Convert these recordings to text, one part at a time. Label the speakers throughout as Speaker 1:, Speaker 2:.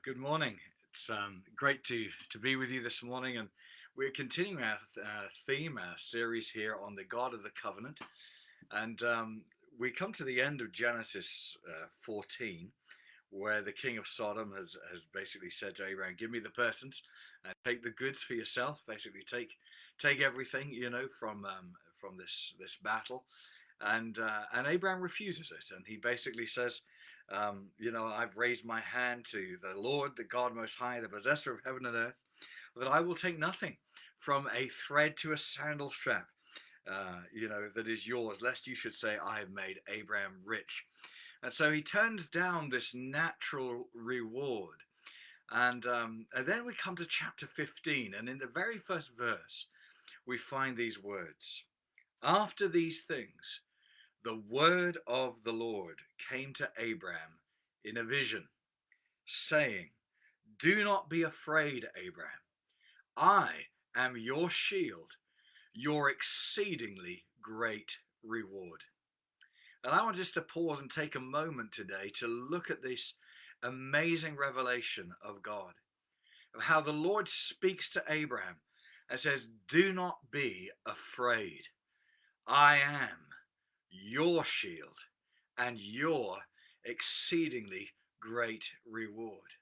Speaker 1: Good morning. It's great to be with you this morning, and we're continuing our theme, our series here on the God of the Covenant. And we come to the end of Genesis 14, where the king of Sodom has basically said to Abraham, "Give me the persons, and take the goods for yourself. Basically, take everything from this battle." And Abraham refuses it, and he basically says, I've raised my hand to the Lord, the God Most High, the possessor of heaven and earth, that I will take nothing from a thread to a sandal strap, that is yours, lest you should say, I have made Abraham rich. And so he turns down this natural reward. And then we come to chapter 15, and in the very first verse, we find these words. After these things, the word of the Lord came to Abraham in a vision, saying, Do not be afraid, Abraham. I am your shield, your exceedingly great reward. And I want us to pause and take a moment today to look at this amazing revelation of God, of how the Lord speaks to Abraham and says, Do not be afraid. I am your shield and your exceedingly great reward.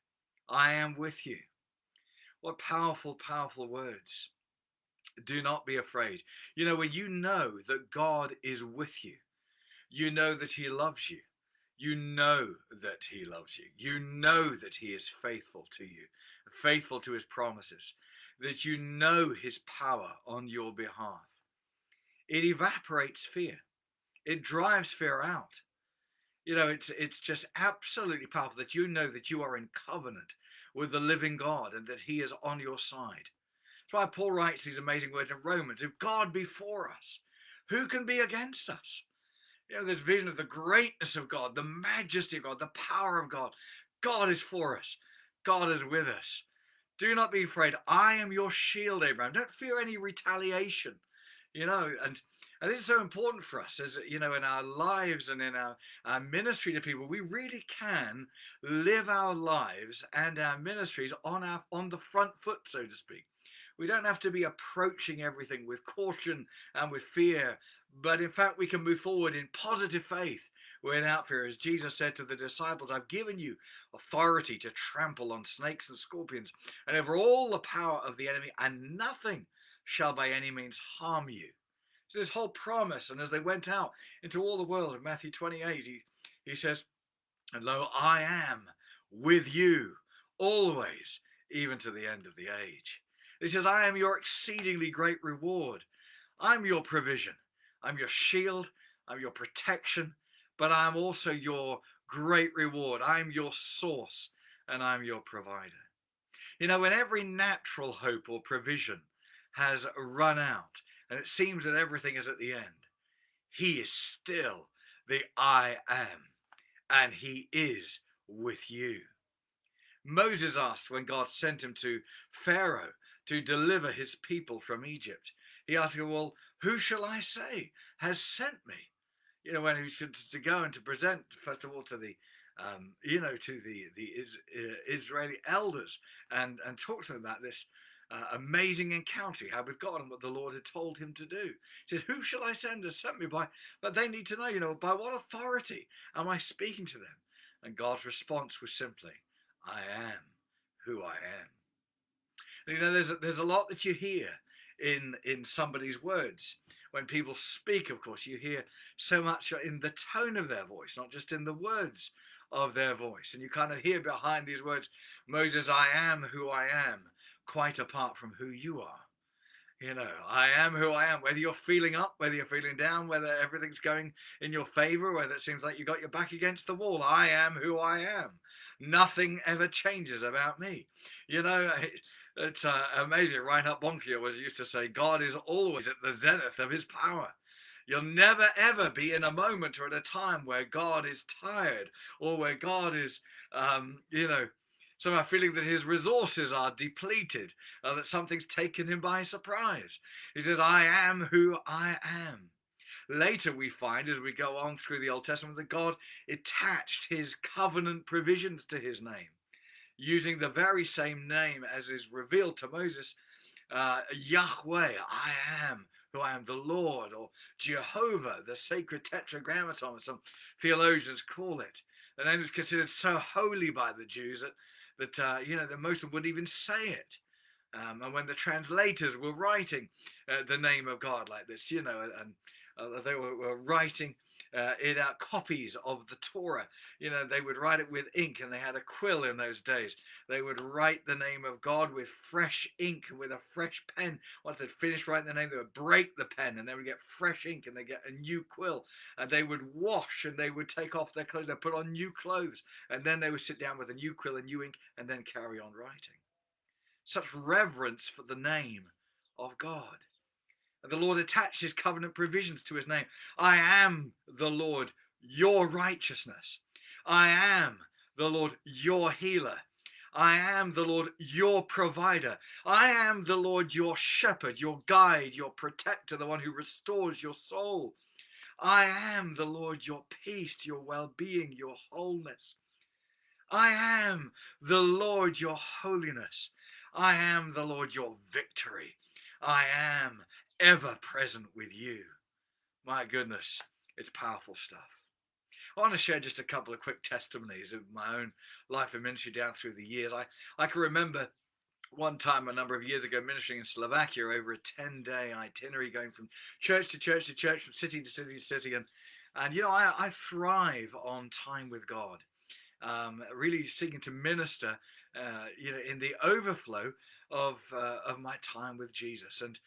Speaker 1: I am with you. What powerful, powerful words. Do not be afraid. When you know that God is with you, you know that he loves you. You know that he loves you. You know that he is faithful to you, faithful to his promises, that you know his power on your behalf. It evaporates fear. It drives fear out. It's just absolutely powerful that you know that you are in covenant with the living God and that he is on your side. That's why Paul writes these amazing words in Romans. If God be for us, who can be against us? This vision of the greatness of God, the majesty of God, the power of God. God is for us. God is with us. Do not be afraid. I am your shield, Abraham. Don't fear any retaliation. And this is so important for us, as in our lives and in our ministry to people. We really can live our lives and our ministries on the front foot, so to speak. We don't have to be approaching everything with caution and with fear, but in fact we can move forward in positive faith without fear. As Jesus said to the disciples, I've given you authority to trample on snakes and scorpions and over all the power of the enemy, and nothing shall by any means harm you. So this whole promise, and as they went out into all the world in Matthew 28, he says, and lo, I am with you always, even to the end of the age. He says, I am your exceedingly great reward. I'm your provision. I'm your shield. I'm your protection. But I'm also your great reward. I'm your source and I'm your provider. When every natural hope or provision has run out and it seems that everything is at the end, he is still the I am, and he is with you. Moses asked when God sent him to Pharaoh to deliver his people from Egypt. He asked him, well, who shall I say has sent me? When he was to go and to present, first of all, to the Israeli elders and talk to them about this amazing encounter he had with God and what the Lord had told him to do. He said, who shall I send has sent me by? But they need to know, by what authority am I speaking to them? And God's response was simply, I am who I am. There's a lot that you hear in somebody's words. When people speak, of course, you hear so much in the tone of their voice, not just in the words of their voice. And you kind of hear behind these words, Moses, I am who I am, quite apart from who you are. I am who I am, whether you're feeling up, whether you're feeling down, whether everything's going in your favor, whether it seems like you got your back against the wall. I am who I am. Nothing ever changes about me. It's amazing. Reinhard Bonnke was used to say, God is always at the zenith of his power. You'll never ever be in a moment or at a time where God is tired or where God is, somehow feeling that his resources are depleted, that something's taken him by surprise. He says, I am who I am. Later we find, as we go on through the Old Testament, that God attached his covenant provisions to his name. using the very same name as is revealed to Moses, Yahweh, I am who I am, the Lord, or Jehovah, the sacred tetragrammaton, as some theologians call it. The name was considered so holy by the Jews that most of them wouldn't even say it. And when the translators were writing the name of God like this, and they were writing it out, copies of the Torah, they would write it with ink, and they had a quill in those days. They would write the name of God with fresh ink, with a fresh pen. Once they'd finished writing the name, they would break the pen, and they would get fresh ink, and they get a new quill, and they would wash, and they would take off their clothes, they put on new clothes, and then they would sit down with a new quill and new ink, and then carry on writing. Such reverence for the name of God. And the Lord attached his covenant provisions to his name. I am the Lord, your righteousness. I am the Lord, your healer. I am the Lord, your provider. I am the Lord, your shepherd, your guide, your protector, the one who restores your soul. I am the Lord, your peace, your well-being, your wholeness. I am the Lord, your holiness. I am the Lord, your victory. I am ever present with you. My goodness, it's powerful stuff. I want to share just a couple of quick testimonies of my own life and ministry down through the years. I can remember one time a number of years ago ministering in Slovakia over a 10-day itinerary, going from church to church to church, from city to city to city. And I thrive on time with God. Really seeking to minister, in the overflow of my time with Jesus, and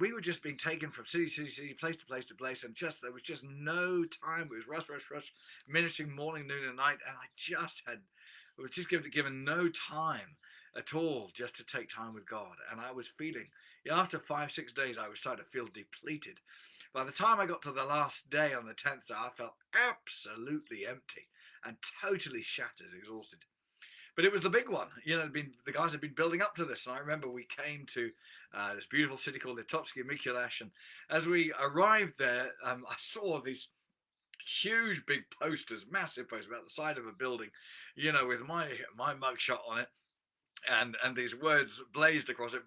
Speaker 1: we were just being taken from city to city, place to place to place, and there was just no time. It was rush, ministering morning, noon, and night, and I was just given no time at all just to take time with God, and I was feeling, after 5-6 days, I was starting to feel depleted. By the time I got to the last day, on the 10th day, I felt absolutely empty and totally shattered, exhausted. But it was the big one. The guys had been building up to this. And I remember we came to this beautiful city called Litopsky Mikuláš. And as we arrived there, I saw these huge big posters, massive posters about the side of a building, with my mugshot on it. And these words blazed across it: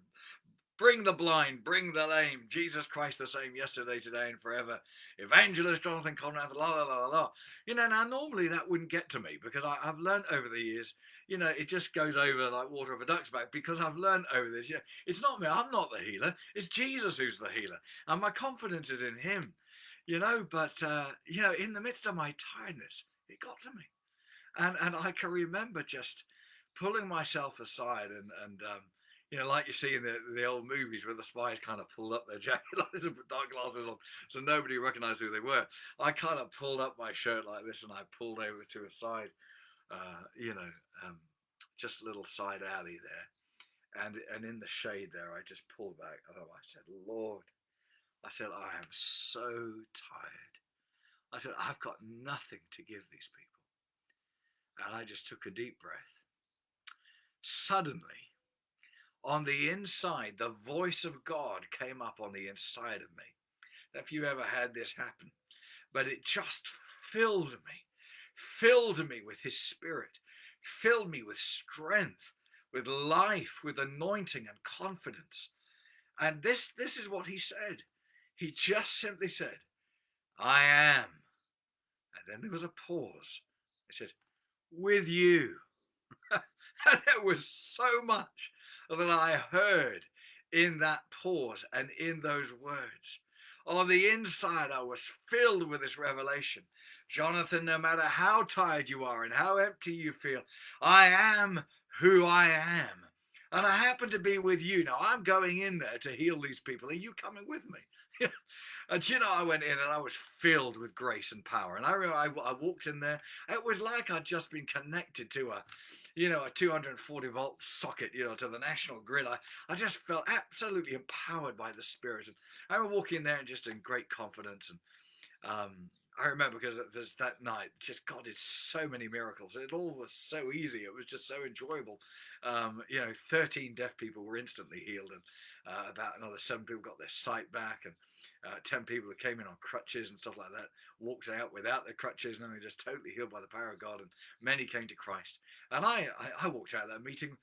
Speaker 1: bring the blind, bring the lame, Jesus Christ the same yesterday, today, and forever. Evangelist Jonathan Conrad, la la la la. Now normally that wouldn't get to me, because I've learned over the years, it just goes over like water off a duck's back, because I've learned over this, it's not me, I'm not the healer, it's Jesus who's the healer, and my confidence is in him, but in the midst of my tiredness, it got to me. And I can remember just pulling myself aside and like you see in the old movies where the spies kind of pulled up their jacket like this and put dark glasses on so nobody recognized who they were. I kind of pulled up my shirt like this and I pulled over to a side, just a little side alley there. And in the shade there, I just pulled back and I said, Lord, I said, I am so tired. I said, I've got nothing to give these people. And I just took a deep breath. Suddenly, on the inside, the voice of God came up on the inside of me. If you ever had this happen, but it just filled me with his spirit, filled me with strength, with life, with anointing and confidence. And this is what he said. He just simply said, I am. And then there was a pause. He said, with you. And there was so much that I heard in that pause and in those words. On the inside, I was filled with this revelation. Jonathan, no matter how tired you are and how empty you feel, I am who I am. And I happen to be with you. Now, I'm going in there to heal these people. Are you coming with me? And I went in and I was filled with grace and power. And I remember I walked in there. It was like I'd just been connected to a 240 volt socket, to the national grid. I just felt absolutely empowered by the Spirit. And I remember walking in there and just in great confidence. And I remember because there's that night, just God did so many miracles. It all was so easy. It was just so enjoyable. 13 deaf people were instantly healed, and about another 7 people got their sight back. And 10 people that came in on crutches and stuff like that walked out without their crutches, and they were just totally healed by the power of God, and many came to Christ. And I walked out of that meeting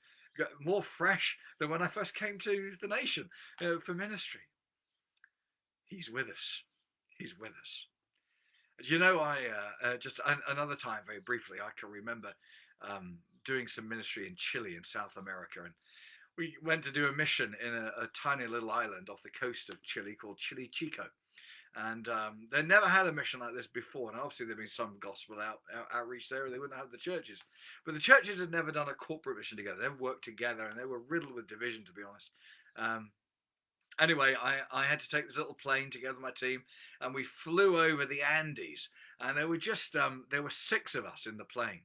Speaker 1: more fresh than when I first came to the nation for ministry. He's with us. He's with us. You know, just another time, very briefly, I can remember doing some ministry in Chile in South America, and we went to do a mission in a tiny little island off the coast of Chile called Chile Chico. And they never had a mission like this before. And obviously, there'd been some gospel outreach there, or they wouldn't have the churches. But the churches had never done a corporate mission together. They never worked together, and they were riddled with division, to be honest. Anyway, I had to take this little plane together with my team, and we flew over the Andes. And there were 6 of us in the plane.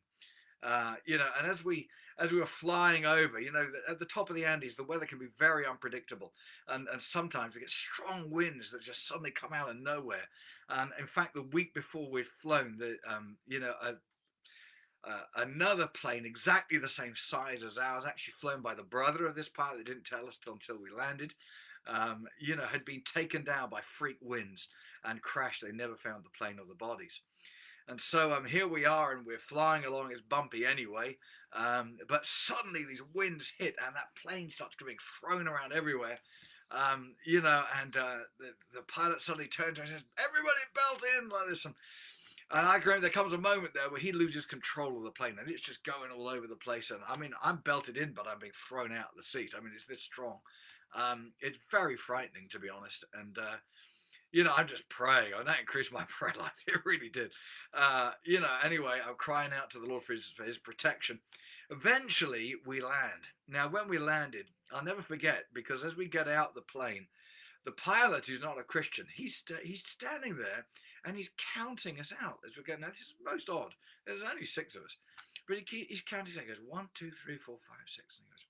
Speaker 1: And as we were flying over, at the top of the Andes, the weather can be very unpredictable, and sometimes we get strong winds that just suddenly come out of nowhere. And in fact, the week before we'd flown, another plane exactly the same size as ours, actually flown by the brother of this pilot, they didn't tell us until we landed, had been taken down by freak winds and crashed. They never found the plane or the bodies. And so here we are, and we're flying along. It's bumpy anyway, but suddenly these winds hit, and that plane starts getting thrown around everywhere. And the pilot suddenly turns and says, "Everybody belt in," like this. And I agree, there comes a moment there where he loses control of the plane, and it's just going all over the place. And I mean, I'm belted in, but I'm being thrown out of the seat. I mean, it's this strong. It's very frightening, to be honest. And I'm just praying, and that increased my prayer life. It really did. Anyway, I'm crying out to the Lord for his protection. Eventually, we land. Now, when we landed, I'll never forget, because as we get out the plane, the pilot, who's not a Christian, he's standing there, and he's counting us out as we're going. Now, this is most odd. There's only 6 of us. But he's counting, he goes, 1, 2, 3, 4, 5, 6. And he goes,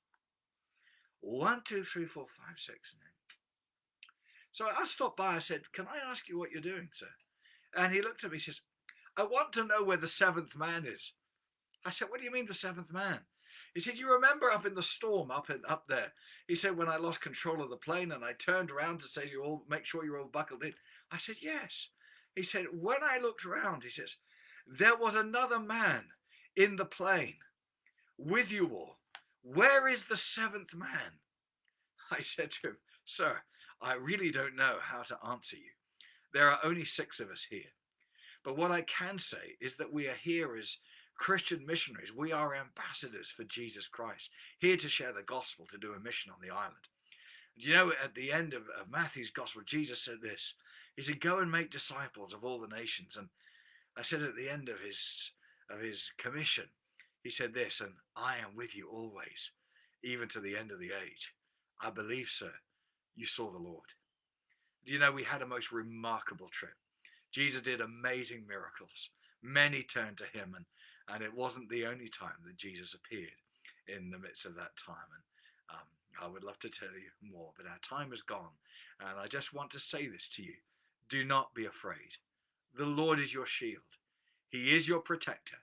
Speaker 1: 1, 2, 3, 4, 5, 6. So I stopped by. I said, "Can I ask you what you're doing, sir?" And he looked at me. He says, "I want to know where the 7th man is." I said, "What do you mean the 7th man?" He said, "You remember up in the storm up there?" He said, "When I lost control of the plane and I turned around to say, make sure you're all buckled in." I said, "Yes." He said, "When I looked around," he says, "there was another man in the plane with you all. Where is the 7th man?" I said to him, "Sir, I really don't know how to answer you. There are only 6 of us here. But what I can say is that we are here as Christian missionaries. We are ambassadors for Jesus Christ, here to share the gospel, to do a mission on the island." At the end of Matthew's gospel, Jesus said this. He said, "Go and make disciples of all the nations." And I said at the end of his commission, he said this, "And I am with you always, even to the end of the age." I believe, sir, you saw the Lord. We had a most remarkable trip. Jesus did amazing miracles. Many turned to him, and it wasn't the only time that Jesus appeared in the midst of that time. And I would love to tell you more, but our time is gone. And I just want to say this to you. Do not be afraid. The Lord is your shield. He is your protector.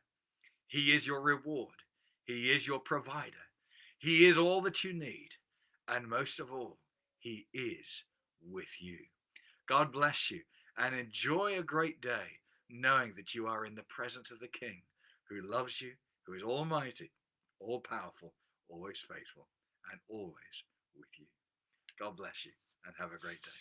Speaker 1: He is your reward. He is your provider. He is all that you need. And most of all, he is with you. God bless you, and enjoy a great day knowing that you are in the presence of the King, who loves you, who is almighty, all powerful, always faithful, and always with you. God bless you, and have a great day.